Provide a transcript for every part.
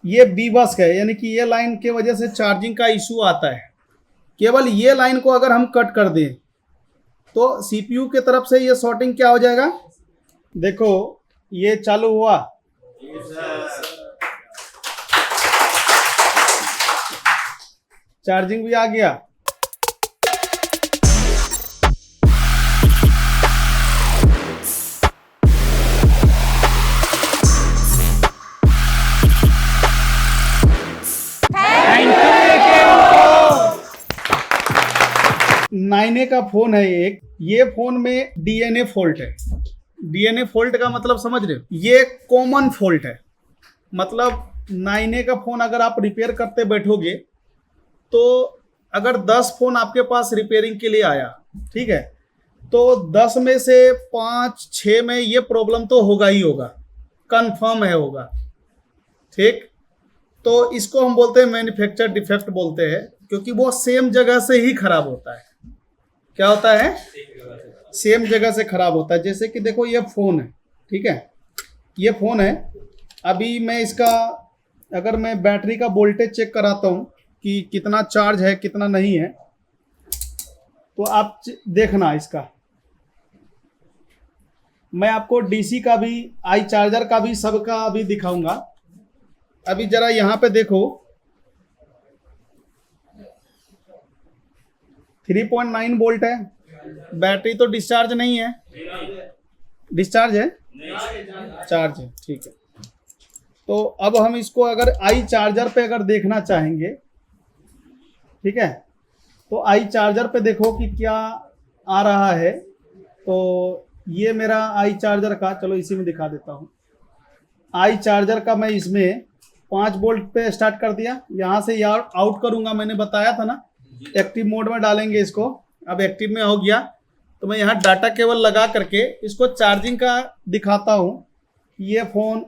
ये बी बस है, यानी कि ये लाइन के वजह से चार्जिंग का इशू आता है। केवल ये लाइन को अगर हम कट कर दें तो सीपीयू के तरफ से ये शॉर्टिंग क्या हो जाएगा। देखो ये चालू हुआ, चार्जिंग भी आ गया। नाइने का फोन है एक, ये फोन में डीएनए फॉल्ट है। डीएनए फॉल्ट का मतलब समझ रहे हो, ये कॉमन फॉल्ट है। मतलब नाइने का फोन अगर आप रिपेयर करते बैठोगे तो अगर 10 फोन आपके पास रिपेयरिंग के लिए आया, ठीक है, तो 10 में से 5-6 में ये प्रॉब्लम तो होगा ही होगा, कंफर्म है होगा, ठीक। तो इसको हम बोलते हैं मैन्युफैक्चर डिफेक्ट बोलते हैं, क्योंकि वो सेम जगह से ही खराब होता है। क्या होता है? सेम जगह से खराब होता है। जैसे कि देखो ये फ़ोन है, ठीक है, ये फ़ोन है। अभी मैं इसका अगर मैं बैटरी का वोल्टेज चेक कराता हूँ कि कितना चार्ज है कितना नहीं है, तो आप देखना इसका। मैं आपको डीसी का भी, आई चार्जर का भी, सबका अभी दिखाऊंगा। अभी जरा यहाँ पे देखो 3.9 वोल्ट है। बैटरी तो डिस्चार्ज नहीं है, डिस्चार्ज है, चार्ज है, ठीक है। तो अब हम इसको अगर आई चार्जर पे अगर देखना चाहेंगे, ठीक है, तो आई चार्जर पे देखो कि क्या आ रहा है। तो ये मेरा आई चार्जर का, चलो इसी में दिखा देता हूँ। आई चार्जर का मैं इसमें 5 वोल्ट पे स्टार्ट कर दिया, यहाँ से यार आउट करूँगा, मैंने बताया था ना, एक्टिव मोड में डालेंगे इसको। अब एक्टिव में हो गया तो मैं यहाँ डाटा केबल लगा करके इसको चार्जिंग का दिखाता हूँ, ये फ़ोन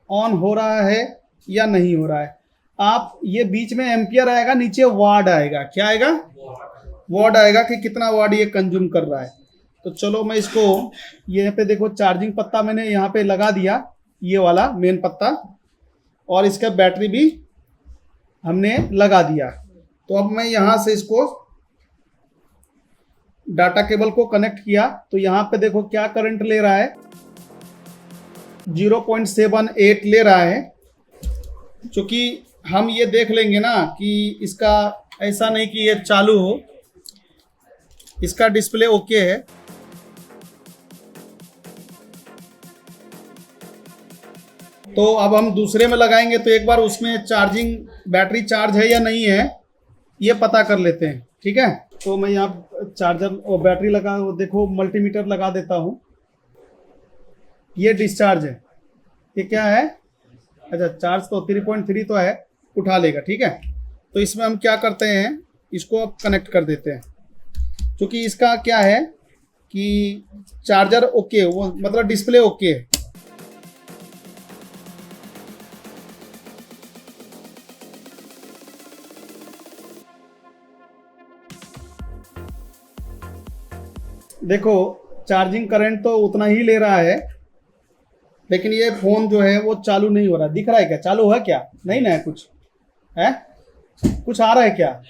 ऑन हो रहा है या नहीं हो रहा है। आप ये बीच में एम्पियर आएगा, नीचे वाट आएगा, क्या आएगा? वाट आएगा कि कितना वाट ये कंज्यूम कर रहा है। तो चलो मैं इसको, यहाँ पे देखो चार्जिंग पत्ता मैंने यहाँ पे लगा दिया, ये वाला मेन पत्ता, और इसका बैटरी भी हमने लगा दिया। तो अब मैं यहाँ से इसको डाटा केबल को कनेक्ट किया, तो यहाँ पे देखो क्या करंट ले रहा है, 0.78 ले रहा है। क्योंकि हम ये देख लेंगे ना कि इसका ऐसा नहीं कि ये चालू हो, इसका डिस्प्ले ओके है। तो अब हम दूसरे में लगाएंगे तो एक बार उसमें चार्जिंग, बैटरी चार्ज है या नहीं है ये पता कर लेते हैं, ठीक है। तो मैं यहाँ चार्जर और बैटरी लगा, वो देखो मल्टीमीटर लगा देता हूँ। ये डिस्चार्ज है, ये क्या है? अच्छा, चार्ज तो 3.3 तो है, उठा लेगा, ठीक है। तो इसमें हम क्या करते हैं, इसको अब कनेक्ट कर देते हैं। क्योंकि इसका क्या है कि चार्जर ओके, वो मतलब डिस्प्ले ओके है। देखो चार्जिंग करंट तो उतना ही ले रहा है, लेकिन ये फ़ोन जो है वो चालू नहीं हो रहा। दिख रहा है क्या? चालू है क्या? नहीं ना है, कुछ है, कुछ आ रहा है क्या?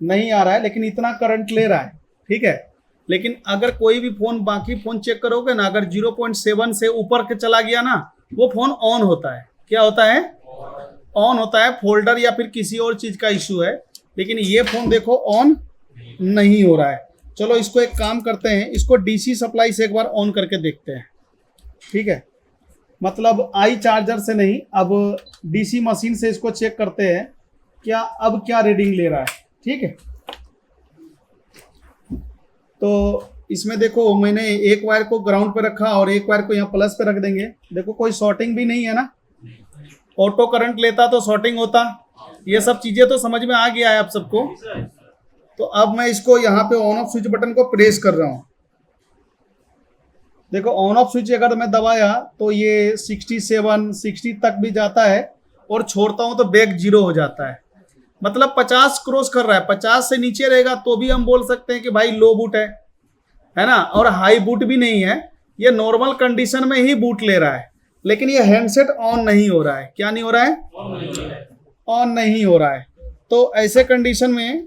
नहीं आ रहा है, लेकिन इतना करंट ले रहा है, ठीक है। लेकिन अगर कोई भी फ़ोन, बाकी फ़ोन चेक करोगे ना, अगर 0.7 से ऊपर के चला गया ना, वो फ़ोन ऑन होता है। क्या होता है? ऑन होता है। फोल्डर या फिर किसी और चीज़ का इशू है, लेकिन ये फ़ोन देखो ऑन नहीं हो रहा है। चलो इसको एक काम करते हैं, इसको डीसी सप्लाई से एक बार ऑन करके देखते हैं, ठीक है। मतलब आई चार्जर से नहीं, अब डीसी मशीन से इसको चेक करते हैं क्या अब क्या रीडिंग ले रहा है, ठीक है। तो इसमें देखो मैंने एक वायर को ग्राउंड पे रखा और एक वायर को यहाँ प्लस पे रख देंगे। देखो कोई शॉर्टिंग भी नहीं है ना, ऑटो करंट लेता तो शॉर्टिंग होता। ये सब चीज़ें तो समझ में आ गया है आप सबको। तो अब मैं इसको यहाँ पे ऑन ऑफ स्विच बटन को प्रेस कर रहा हूँ। देखो ऑन ऑफ स्विच अगर मैं दबाया तो ये 60 तक भी जाता है, और छोड़ता हूँ तो बैक 0 हो जाता है। मतलब 50 क्रॉस कर रहा है। 50 से नीचे रहेगा तो भी हम बोल सकते हैं कि भाई लो बूट है ना, और हाई बूट भी नहीं है, ये नॉर्मल कंडीशन में ही बूट ले रहा है। लेकिन ये हैंडसेट ऑन नहीं हो रहा है। क्या नहीं हो रहा है? ऑन नहीं हो रहा है। तो ऐसे कंडीशन में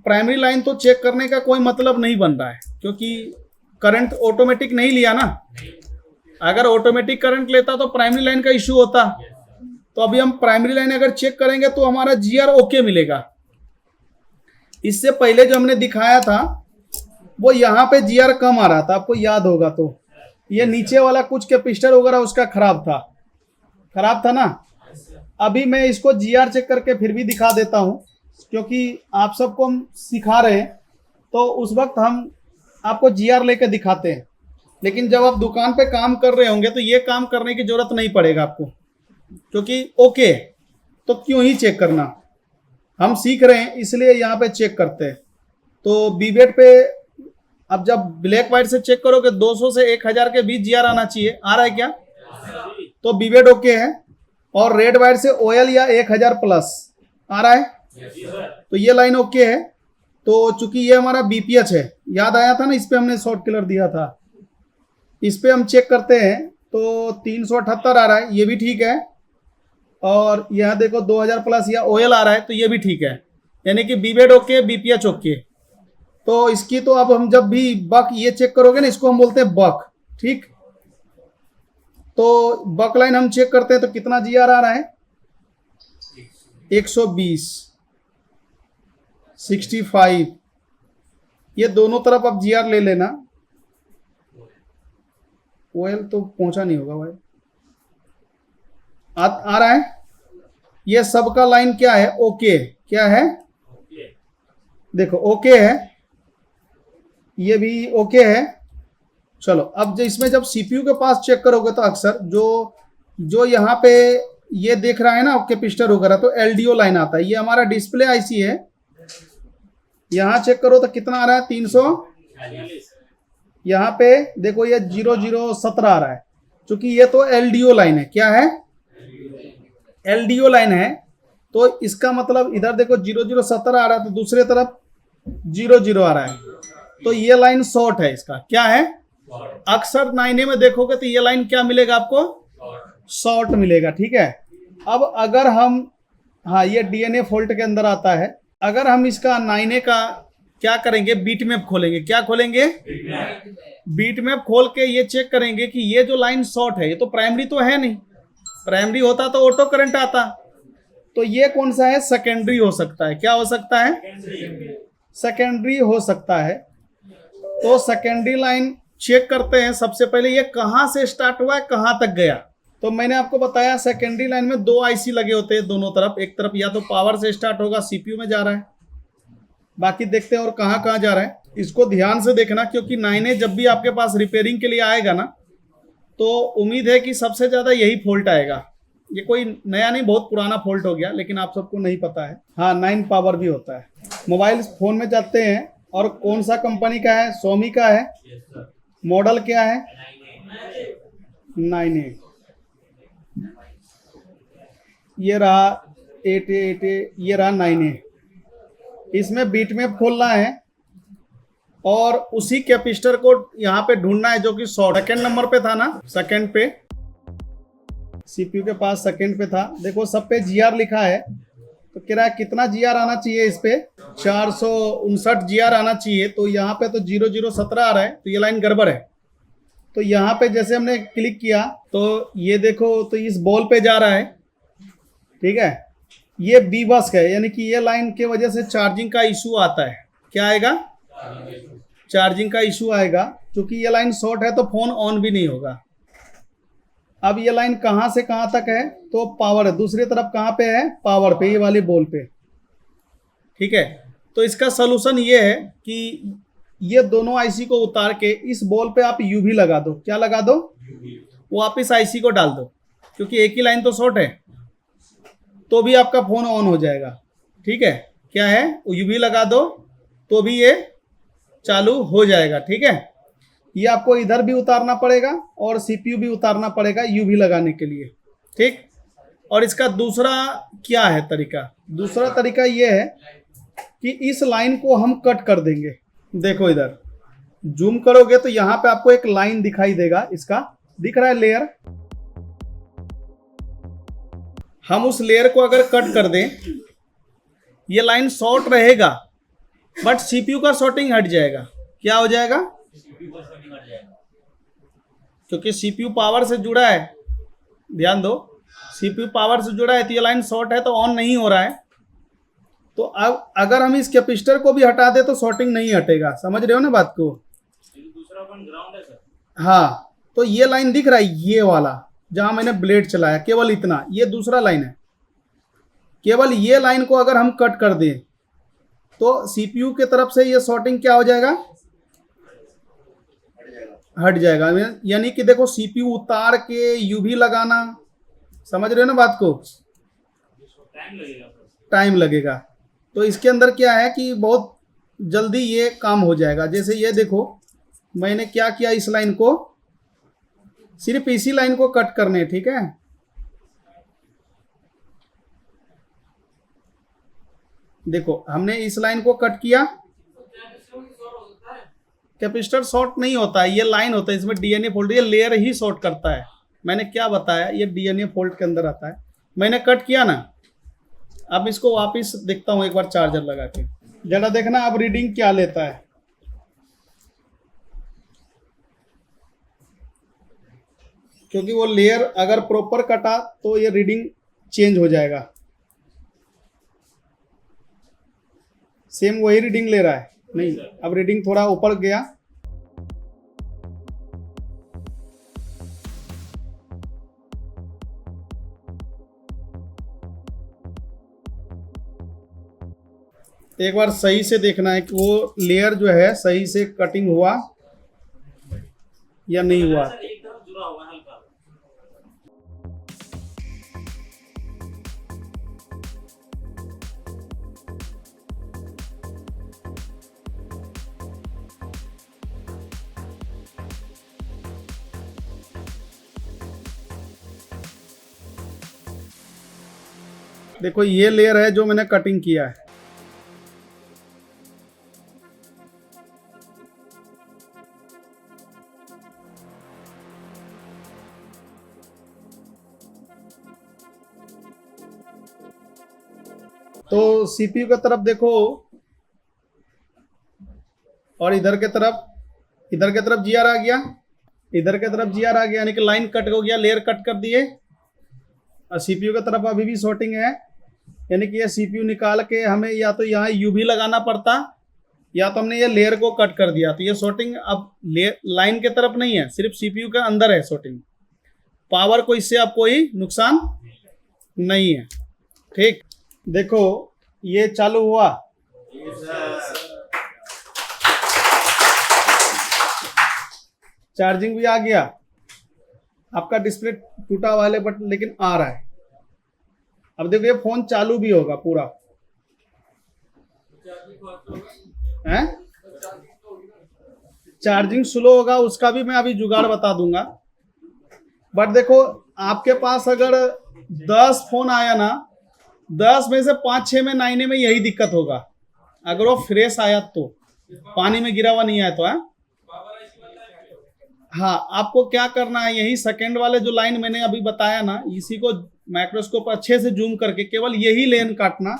प्राइमरी लाइन तो चेक करने का कोई मतलब नहीं बन रहा है, क्योंकि करंट ऑटोमेटिक नहीं लिया ना। अगर ऑटोमेटिक करंट लेता तो प्राइमरी लाइन का इश्यू होता। तो अभी हम प्राइमरी लाइन अगर चेक करेंगे तो हमारा जीआर ओके मिलेगा। इससे पहले जो हमने दिखाया था वो यहाँ पे जीआर कम आ रहा था, आपको याद होगा। तो ये नीचे वाला कुछ कैपेसिटर वगैरह उसका खराब था ना। अभी मैं इसको जीआर चेक करके फिर भी दिखा देता हूँ, क्योंकि आप सबको हम सिखा रहे हैं तो उस वक्त हम आपको जीआर लेके दिखाते हैं। लेकिन जब आप दुकान पे काम कर रहे होंगे तो ये काम करने की जरूरत नहीं पड़ेगा आपको, क्योंकि ओके तो क्यों ही चेक करना। हम सीख रहे हैं इसलिए यहाँ पे चेक करते हैं। तो बीबेट पे अब जब ब्लैक वाइट से चेक करोगे 200 से 1000 के बीच जीआर आना चाहिए। आ रहा है क्या? तो बीबेट ओके है। और रेड वाइट से ओएल या 1000 प्लस आ रहा है, तो ये लाइन ओके है। तो चूंकि ये हमारा बीपीएच है, याद आया था ना, इस पे हमने शॉर्ट किलर दिया था। इस पे हम चेक करते हैं तो 378 आ रहा है, ये भी ठीक है। और यहाँ देखो 2000 प्लस या ओएल आ रहा है, तो ये भी ठीक है। यानी कि बीबेट ओके, बीपीएच ओके। तो इसकी तो अब हम जब भी बक ये चेक करोगे ना, इसको हम बोलते हैं बक, ठीक। तो बक लाइन हम चेक करते हैं तो कितना जीआर आ रहा है? 120, 65। ये दोनों तरफ अब जीआर ले लेना। ओएल तो पहुंचा नहीं होगा भाई। आ रहा है। ये सबका लाइन क्या है? ओके। क्या है? देखो ओके है, ये भी ओके है। चलो अब जो इसमें जब सीपीयू के पास चेक करोगे तो अक्सर जो यहाँ पे ये देख रहा है ना कैपेसिटर वगैरह, तो एलडीओ लाइन आता है। ये हमारा डिस्प्ले आईसी है। यहाँ चेक करो तो कितना आ रहा है? 300। यहाँ पे देखो ये 0017 आ रहा है, क्योंकि ये तो एलडीओ लाइन है। क्या है? एलडीओ लाइन है। तो इसका मतलब इधर देखो 0017 आ रहा है, तो दूसरे तरफ 00 आ रहा है, तो ये लाइन शॉर्ट है। इसका क्या है? अक्सर 9A में देखोगे तो ये लाइन क्या मिलेगा आपको? शॉर्ट मिलेगा, ठीक है। अब अगर हम, हाँ ये डीएनए फॉल्ट के अंदर आता है। अगर हम इसका 9A का क्या करेंगे? बीट मैप खोलेंगे। क्या खोलेंगे? बीट मैप खोल के ये चेक करेंगे कि ये जो लाइन शॉर्ट है, ये तो प्राइमरी तो है नहीं। प्राइमरी होता तो ऑटो करंट आता। तो ये कौन सा है? सेकेंडरी हो सकता है। क्या हो सकता है? सेकेंडरी हो सकता है। तो सेकेंडरी लाइन चेक करते हैं। सबसे पहले ये कहां से स्टार्ट हुआ है, कहां तक गया। तो मैंने आपको बताया सेकेंडरी लाइन में 2 आईसी लगे होते हैं दोनों तरफ। एक तरफ या तो पावर से स्टार्ट होगा, सीपीयू में जा रहा है, बाकी देखते हैं और कहां कहां जा रहा है। इसको ध्यान से देखना, क्योंकि 9A जब भी आपके पास रिपेयरिंग के लिए आएगा ना, तो उम्मीद है कि सबसे ज्यादा यही फॉल्ट आएगा। ये कोई नया नहीं, बहुत पुराना फॉल्ट हो गया, लेकिन आप सबको नहीं पता है। हाँ 9 पावर भी होता है। मोबाइल फोन में जाते हैं, और कौन सा कंपनी का है? सोमी का है। मॉडल क्या है? 9A। ये रहा 8A, ये रहा 9A। इसमें बीट मैप खोलना है और उसी कैपेसिटर को यहाँ पे ढूंढना है जो कि सेकंड नंबर पे था ना, सेकंड पे। सीपीयू के पास सेकंड पे था। देखो सब पे जीआर लिखा है, तो कह रहा है कितना जीआर आना चाहिए? इस पे 459 जीआर आना चाहिए। तो यहाँ पे तो 0017 आ रहा है, तो ये लाइन गड़बड़ है। तो यहाँ पे जैसे हमने क्लिक किया तो ये देखो, तो इस बॉल पे जा रहा है, ठीक है। ये बी बस है, यानी कि ये लाइन के वजह से चार्जिंग का इशू आता है। क्या आएगा? चार्जिंग का इशू आएगा, क्योंकि ये लाइन शॉर्ट है तो फोन ऑन भी नहीं होगा। अब ये लाइन कहां से कहां तक है? तो पावर है। दूसरी तरफ कहां पे है? पावर पे, ये वाली बॉल पे, ठीक है। तो इसका सलूशन ये है कि ये दोनों आईसी को उतार के इस बॉल पे आप यूवी लगा दो। क्या लगा दो? वो आप इस आईसी को डाल दो, क्योंकि एक ही लाइन तो शॉर्ट है, तो भी आपका फोन ऑन हो जाएगा, ठीक है। क्या है? यूवी लगा दो तो भी ये चालू हो जाएगा, ठीक है। ये आपको इधर भी उतारना पड़ेगा और सीपीयू भी उतारना पड़ेगा यूवी लगाने के लिए, ठीक। और इसका दूसरा क्या है तरीका? दूसरा तरीका ये है कि इस लाइन को हम कट कर देंगे। देखो इधर जूम करोगे तो यहाँ पे आपको एक लाइन दिखाई देगा। इसका दिख रहा है लेयर, हम उस लेयर को अगर कट कर दें, ये लाइन शॉर्ट रहेगा बट सीपीयू का शॉर्टिंग हट जाएगा। क्या हो जाएगा? क्योंकि सीपीयू पावर से जुड़ा है, ध्यान दो, सीपीयू पावर से जुड़ा है तो ये लाइन शॉर्ट है तो ऑन नहीं हो रहा है। तो अब अगर हम इस कैपेसिटर को भी हटा दे तो शॉर्टिंग नहीं हटेगा। समझ रहे हो ना बात को? दूसरा वन ग्राउंड है सर। हाँ, तो ये लाइन दिख रहा है, ये वाला जहां मैंने ब्लेड चलाया, केवल इतना, ये दूसरा लाइन है। केवल ये लाइन को अगर हम कट कर दें तो सीपीयू के तरफ से ये शॉर्टिंग क्या हो जाएगा? हट जाएगा। यानी कि देखो, सीपीयू उतार के यूवी लगाना, समझ रहे हो ना बात को? टाइम लगेगा। तो इसके अंदर क्या है कि बहुत जल्दी ये काम हो जाएगा। जैसे ये देखो, मैंने क्या किया, इस लाइन को, सिर्फ इसी लाइन को कट करने, ठीक है। देखो, हमने इस लाइन को कट किया। कैपेसिटर शॉर्ट नहीं होता है, ये लाइन होता है, इसमें डीएनए फॉल्ट, ये लेयर ही शॉर्ट करता है। मैंने क्या बताया, ये डीएनए फॉल्ट के अंदर आता है। मैंने कट किया ना, अब इसको वापस देखता हूं एक बार चार्जर लगा के, जरा देखना अब रीडिंग क्या लेता है। क्योंकि वो लेयर अगर प्रॉपर कटा तो ये रीडिंग चेंज हो जाएगा। सेम वही रीडिंग ले रहा है, नहीं, अब रीडिंग थोड़ा ऊपर गया। एक बार सही से देखना है कि वो लेयर जो है सही से कटिंग हुआ या नहीं हुआ। एक तरफ जुड़ा हुआ है हल्का। देखो, ये लेयर है जो मैंने कटिंग किया है। तो सीपीयू की तरफ देखो और इधर की तरफ जीआर आ गया, इधर की तरफ जीआर आ गया, यानी कि लाइन कट हो गया, लेयर कट कर दिए। और सीपीयू की तरफ अभी भी शॉर्टिंग है, यानी कि ये सीपीयू निकाल के हमें या तो यहाँ यूवी लगाना पड़ता, या तो हमने ये लेयर को कट कर दिया। तो ये शॉर्टिंग अब लाइन के तरफ नहीं है, सिर्फ सीपीयू के अंदर है शॉर्टिंग। पावर को इससे अब कोई नुकसान नहीं है, ठीक। देखो, ये चालू हुआ, चार्जिंग भी आ गया, आपका डिस्प्ले टूटा हुआ है बट लेकिन आ रहा है। अब देखो, ये फोन चालू भी होगा पूरा, हैं? चार्जिंग स्लो होगा, उसका भी मैं अभी जुगाड़ बता दूंगा। बट देखो, आपके पास अगर 10 फोन आया ना, 10 में से 5-6 में 9 में यही दिक्कत होगा। अगर वो फ्रेश आया तो, पानी में गिरा हुआ नहीं आया तो, है? हाँ, आपको क्या करना है, यही सेकंड वाले जो लाइन मैंने अभी बताया ना, इसी को माइक्रोस्कोप अच्छे से जूम करके केवल यही लेन काटना,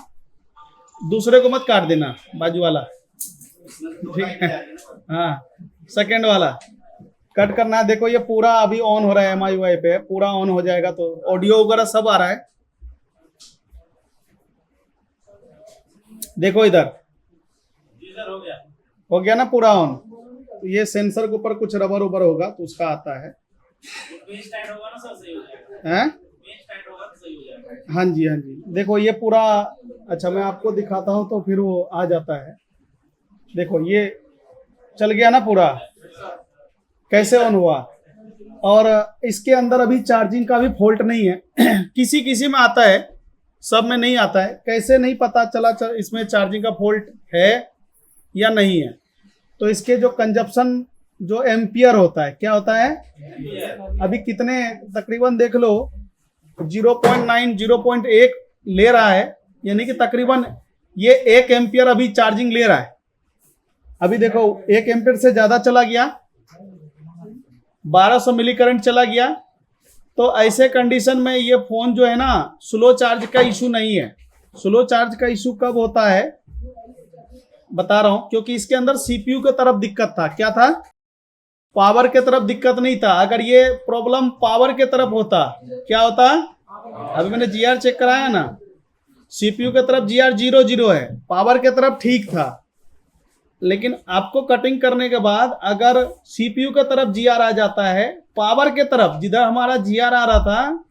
दूसरे को मत काट देना, बाजू वाला, ठीक है? हाँ, सेकंड वाला कट करना है। देखो, ये पूरा अभी ऑन हो रहा है, MIUI पे पूरा ऑन हो जाएगा तो ऑडियो वगैरह सब आ रहा है। देखो इधर, जी सर, हो गया ना पूरा ऑन। ये सेंसर के ऊपर कुछ रबर उबर होगा तो उसका आता है, पेन स्टैंड होगा ना सर, सही हो जाएगा। हैं? पेन स्टैंड होगा तो सही हो जाएगा। हाँ जी, हाँ जी। देखो, ये पूरा, अच्छा मैं आपको दिखाता हूँ तो फिर वो आ जाता है। देखो, ये चल गया ना पूरा, कैसे ऑन हुआ। और इसके अंदर अभी चार्जिंग का भी फॉल्ट नहीं है किसी किसी में आता है, सब में नहीं आता है। कैसे नहीं पता चला इसमें चार्जिंग का फॉल्ट है या नहीं है? तो इसके जो कंजप्शन, जो एम्पियर होता है, क्या होता है, अभी कितने तकरीबन देख लो, 0.9 0.1 ले रहा है, यानी कि तकरीबन ये 1 एम्पियर अभी चार्जिंग ले रहा है। अभी देखो, 1 एम्पियर से ज्यादा चला गया, 1200 मिली करंट चला गया। तो ऐसे कंडीशन में ये फोन जो है ना, स्लो चार्ज का इशू नहीं है। स्लो चार्ज का इशू कब होता है बता रहा हूं, क्योंकि इसके अंदर सीपीयू की तरफ दिक्कत था। क्या था? पावर के तरफ दिक्कत नहीं था। अगर ये प्रॉब्लम पावर के तरफ होता, क्या होता? अभी मैंने जीआर चेक कराया ना, सीपीयू के तरफ जीआर 0 है, पावर के तरफ ठीक था। लेकिन आपको कटिंग करने के बाद अगर सीपीयू के तरफ जीआर आ जाता है, पावर के तरफ जिधर हमारा जीआर आ रहा था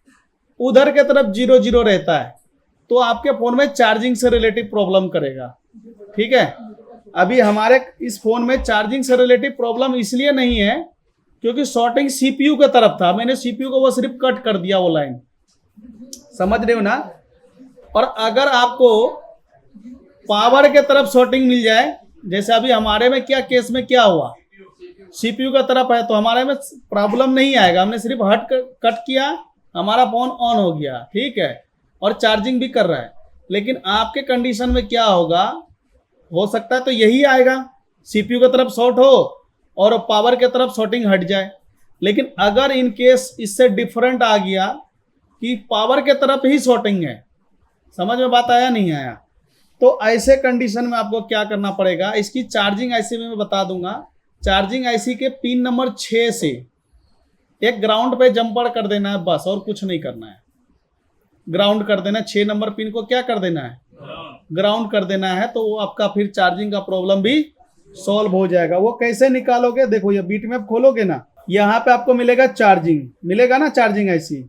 उधर के तरफ 0 रहता है, तो आपके फोन में चार्जिंग से रिलेटिव प्रॉब्लम करेगा। ठीक है, अभी हमारे इस फोन में चार्जिंग से रिलेटिव प्रॉब्लम इसलिए नहीं है क्योंकि शॉर्टिंग सीपीयू के तरफ था। मैंने सीपीयू को वो सिर्फ कट कर दिया वो लाइन, समझ रहे हो ना। और अगर आपको पावर के तरफ शॉर्टिंग मिल जाए, जैसे अभी हमारे में क्या केस में क्या हुआ, सीपीयू का तरफ है तो हमारे में प्रॉब्लम नहीं आएगा। हमने सिर्फ कट किया, हमारा फोन ऑन हो गया, ठीक है, और चार्जिंग भी कर रहा है। लेकिन आपके कंडीशन में क्या होगा, हो सकता है तो यही आएगा, सीपीयू की तरफ शॉर्ट हो और पावर के तरफ शॉर्टिंग हट जाए। लेकिन अगर इन केस इससे डिफरेंट आ गया कि पावर के तरफ ही शॉर्टिंग है, समझ में बात आया नहीं आया, तो ऐसे कंडीशन में आपको क्या करना पड़ेगा, इसकी चार्जिंग आईसी में मैं बता दूंगा। चार्जिंग आईसी के पिन नंबर 6 से एक ग्राउंड पे जंपर कर देना है बस, और कुछ नहीं करना है। ग्राउंड कर देना, 6 नंबर पिन को क्या कर देना है, ग्राउंड कर देना है, तो वो आपका फिर चार्जिंग का प्रॉब्लम भी सॉल्व हो जाएगा। वो कैसे निकालोगे, देखो ये बीट मैप खोलोगे ना, यहाँ पे आपको मिलेगा चार्जिंग, मिलेगा ना चार्जिंग आईसी।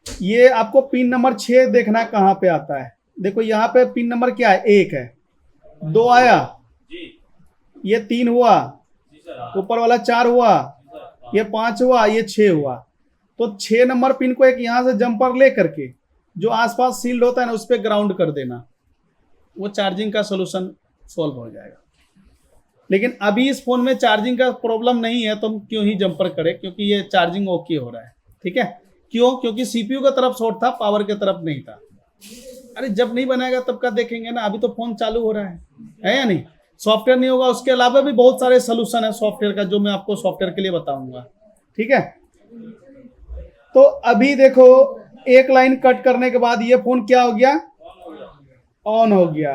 ये आपको पिन नंबर 6 देखना कहाँ पे आता है। देखो यहाँ पे पिन नंबर क्या है, 1 है, 2 आया, ये 3 हुआ, ऊपर वाला 4 हुआ, ये 5 हुआ, ये 6 हुआ। तो 6 नंबर पिन को एक यहाँ से जंपर ले करके जो आसपास सील्ड होता है ना, उस पर ग्राउंड कर देना, वो चार्जिंग का सोल्यूशन सॉल्व हो जाएगा। लेकिन अभी इस फोन में चार्जिंग का प्रॉब्लम नहीं है, तो हम क्यों ही जंपर करें, क्योंकि ये चार्जिंग ओके हो रहा है। ठीक है, क्यों? क्योंकि सीपीयू की तरफ शॉर्ट था, पावर की तरफ नहीं था। अरे जब नहीं बनाएगा तब का देखेंगे ना, अभी तो फोन चालू हो रहा है या नहीं। सॉफ्टवेयर नहीं होगा, उसके अलावा भी बहुत सारे सोल्यूशन है सॉफ्टवेयर का, जो मैं आपको सॉफ्टवेयर के लिए बताऊंगा। ठीक है, तो अभी देखो एक लाइन कट करने के बाद ये फोन क्या हो गया, ऑन हो गया।